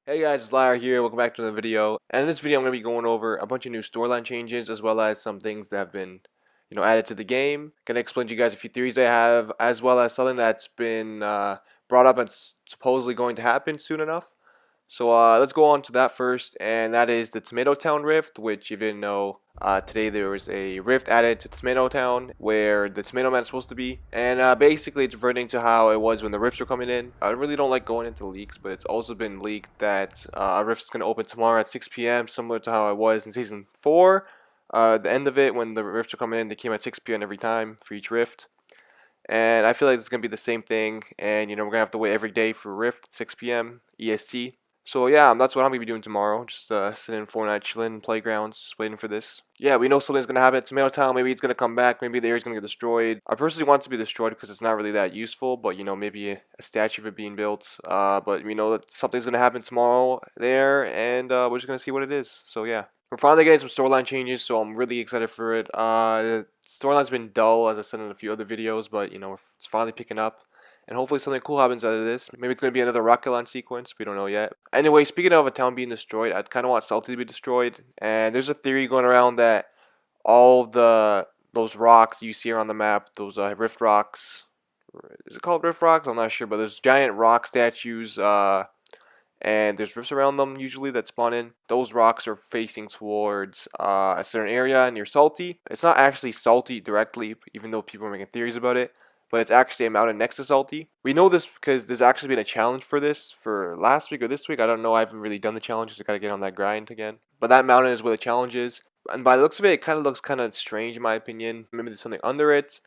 Hey guys, it's Lyra here. Welcome back to another video. And in this video, I'm going to be going over a bunch of new storyline changes as well as some things that have been, added to the game. Going to explain to you guys a few theories I have, as well as something that's been brought up and supposedly going to happen soon enough. So let's go on to that first, and that is the Tomato Town Rift, which you didn't know, today there was a rift added to Tomato Town where the Tomato Man is supposed to be, and basically it's reverting to how it was when the rifts were coming in. I really don't like going into leaks, but it's also been leaked that a rift is going to open tomorrow at 6 p.m., similar to how it was in Season 4. The end of it, when the rifts were coming in, they came at 6 p.m. every time for each rift. And I feel like it's going to be the same thing, and we're going to have to wait every day for rift at 6 p.m. EST. So yeah, that's what I'm gonna be doing tomorrow. Just sitting in Fortnite, chilling in playgrounds, just waiting for this. Yeah, we know something's gonna happen at Tomato Town. Maybe it's gonna come back. Maybe the area's gonna get destroyed. I personally want it to be destroyed because it's not really that useful. But maybe a statue of it being built. But we know that something's gonna happen tomorrow there, and we're just gonna see what it is. So yeah, we're finally getting some storyline changes. So I'm really excited for it. The storyline's been dull, as I said in a few other videos, but it's finally picking up. And hopefully something cool happens out of this. Maybe it's going to be another rocket launch sequence. We don't know yet. Anyway, speaking of a town being destroyed, I'd kind of want Salty to be destroyed. And there's a theory going around that all those rocks you see around the map, those rift rocks, is it called rift rocks? I'm not sure, but there's giant rock statues, and there's rifts around them usually that spawn in. Those rocks are facing towards a certain area near Salty. It's not actually Salty directly, even though people are making theories about it, but it's actually a mountain next to Salty. We know this because there's actually been a challenge for this for last week or this week. I don't know. I haven't really done the challenges. I gotta get on that grind again. But that mountain is where the challenge is. And by the looks of it, it kind of looks kind of strange in my opinion. Maybe there's something under it.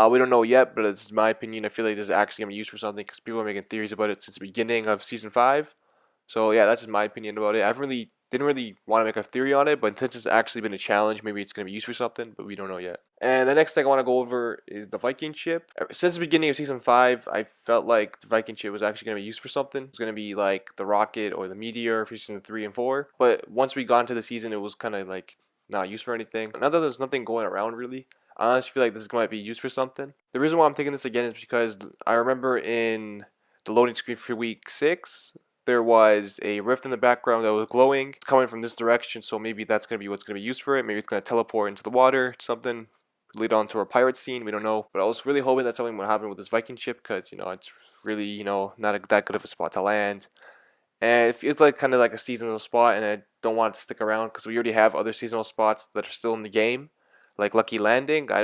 We don't know yet, but it's my opinion. I feel like this is actually gonna be used for something because people are making theories about it since the beginning of season 5. So yeah, that's just my opinion about it. I really didn't really want to make a theory on it, but since it's actually been a challenge, maybe it's going to be used for something, but we don't know yet. And the next thing I want to go over is the Viking ship. Since the beginning of Season 5, I felt like the Viking ship was actually going to be used for something. It's going to be like the rocket or the meteor for Season 3 and 4. But once we got into the season, it was kind of like not used for anything. Now that there's nothing going around really, I honestly feel like this might be used for something. The reason why I'm thinking this again is because I remember in the loading screen for week 6, there was a rift in the background that was glowing coming from this direction, so maybe that's going to be what's going to be used for it. Maybe it's going to teleport into the water, something, lead on to a pirate scene, we don't know. But I was really hoping that something would happen with this Viking ship because, it's really, not that good of a spot to land. And it feels like kind of like a seasonal spot, and I don't want it to stick around because we already have other seasonal spots that are still in the game, like Lucky Landing. I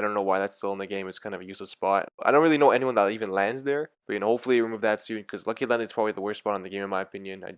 don't know why that's still in the game. It's kind of a useless spot. I don't really know anyone that even lands there. But hopefully remove that soon because Lucky Landing is probably the worst spot in the game in my opinion. I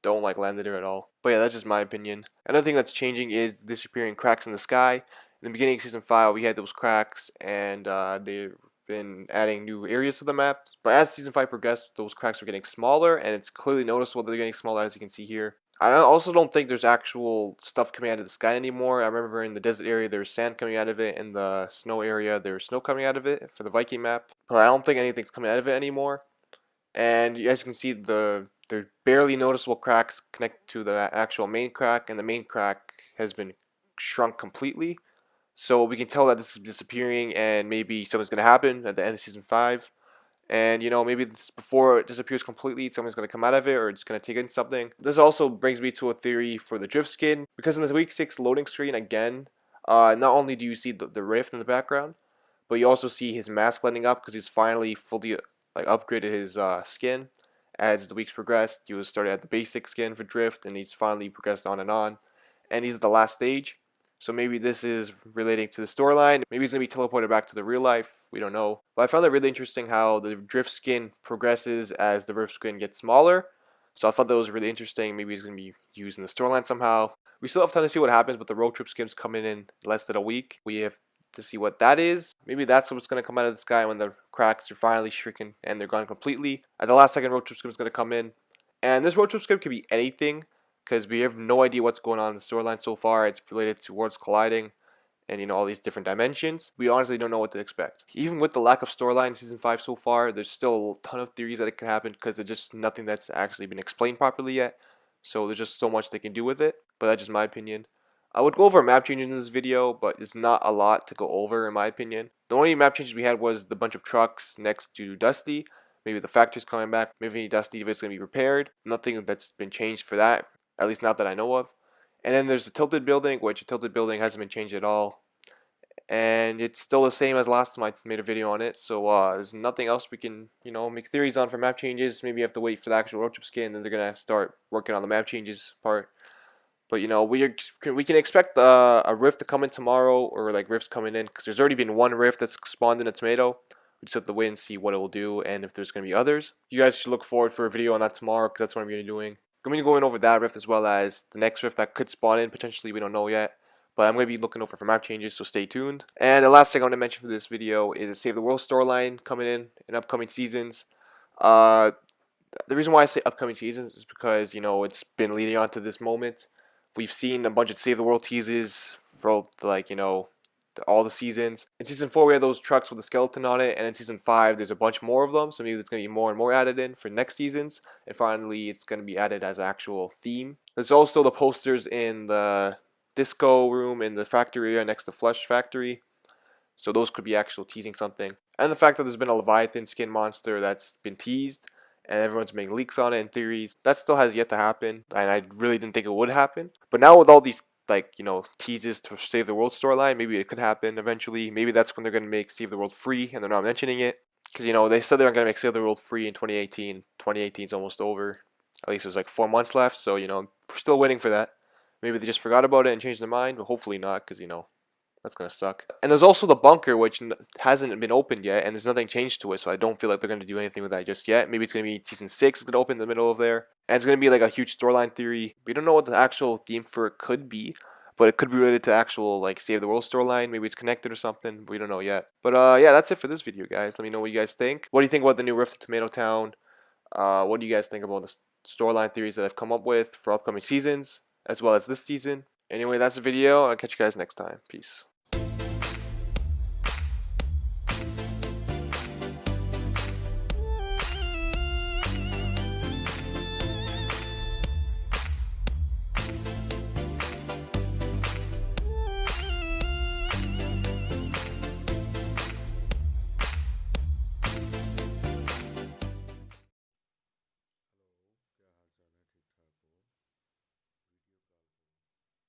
don't like landing there at all. But yeah, that's just my opinion. Another thing that's changing is disappearing cracks in the sky. In the beginning of season 5, we had those cracks, and they've been adding new areas to the map. But as season 5 progressed, those cracks are getting smaller, and it's clearly noticeable that they're getting smaller, as you can see here. I also don't think there's actual stuff coming out of the sky anymore. I remember in the desert area there's sand coming out of it. In the snow area there's snow coming out of it for the Viking map. But I don't think anything's coming out of it anymore. And as you can see, there are barely noticeable cracks connected to the actual main crack, and the main crack has been shrunk completely. So we can tell that this is disappearing, and maybe something's going to happen at the end of season 5. And maybe this, before it disappears completely, something's going to come out of it, or it's going to take in something. This also brings me to a theory for the drift skin, because in this week 6 loading screen again, not only do you see the rift in the background, but you also see his mask lighting up because he's finally fully upgraded his skin. As the weeks progressed, he was started at the basic skin for drift, and he's finally progressed on, and he's at the last stage. So maybe this is relating to the storyline. Maybe he's going to be teleported back to the real life. We don't know. But I found it really interesting how the drift skin progresses as the rift skin gets smaller. So I thought that was really interesting. Maybe he's going to be used in the storyline somehow. We still have time to see what happens, but the road trip skins coming in less than a week. We have to see what that is. Maybe that's what's going to come out of the sky when the cracks are finally shrinking and they're gone completely. At the last second, road trip skin is going to come in. And this road trip skin could be anything, because we have no idea what's going on in the storyline so far. It's related to worlds colliding and all these different dimensions. We honestly don't know what to expect. Even with the lack of storyline in season 5 so far, there's still a ton of theories that it can happen because there's just nothing that's actually been explained properly yet. So there's just so much they can do with it, but that's just my opinion. I would go over map changes in this video, but there's not a lot to go over in my opinion. The only map changes we had was the bunch of trucks next to Dusty, Maybe the factory's coming back. Maybe Dusty is going to be repaired. Nothing that's been changed for that, at least not that I know of. And then there's the tilted building, which a tilted building hasn't been changed at all. And it's still the same as last time I made a video on it. So there's nothing else we can, make theories on for map changes. Maybe you have to wait for the actual road trip skin, then they're going to start working on the map changes part. But we can expect a rift to come in tomorrow, or like rifts coming in, because there's already been one rift that's spawned in a tomato. We just have to wait and see what it will do, and if there's going to be others. You guys should look forward for a video on that tomorrow, because that's what I'm going to be doing. I'm going to be going over that rift as well as the next rift that could spawn in potentially. We don't know yet, but I'm going to be looking over for map changes, so stay tuned. And the last thing I want to mention for this video is a Save the World storyline coming in upcoming seasons. The reason why I say upcoming seasons is because it's been leading on to this moment. We've seen a bunch of Save the World teases for all the seasons. In season 4 we had those trucks with the skeleton on it, and in season 5 there's a bunch more of them, so maybe there's going to be more and more added in for next seasons, and finally it's going to be added as an actual theme. There's also the posters in the disco room in the factory area next to Flush Factory, so those could be actual teasing something. And the fact that there's been a Leviathan skin monster that's been teased, and everyone's making leaks on it and theories. That still has yet to happen, and I really didn't think it would happen. But now with all these teases to Save the World storyline, maybe it could happen eventually. Maybe that's when they're gonna make Save the World free, and they're not mentioning it because they said they were gonna make Save the World free in 2018. 2018 is almost over. At least there's like 4 months left, so we're still waiting for that. Maybe they just forgot about it and changed their mind, but hopefully not, because that's gonna suck. And there's also the bunker, which hasn't been opened yet, and there's nothing changed to it, so I don't feel like they're gonna do anything with that just yet. Maybe it's gonna be season 6 is gonna open in the middle of there, and it's gonna be like a huge storyline theory. We don't know what the actual theme for it could be, but it could be related to actual Save the World storyline. Maybe it's connected or something. We don't know yet. But yeah, that's it for this video, guys. Let me know what you guys think. What do you think about the new Rift of Tomato Town? What do you guys think about the storyline theories that I've come up with for upcoming seasons, as well as this season? Anyway, that's the video. I'll catch you guys next time. Peace.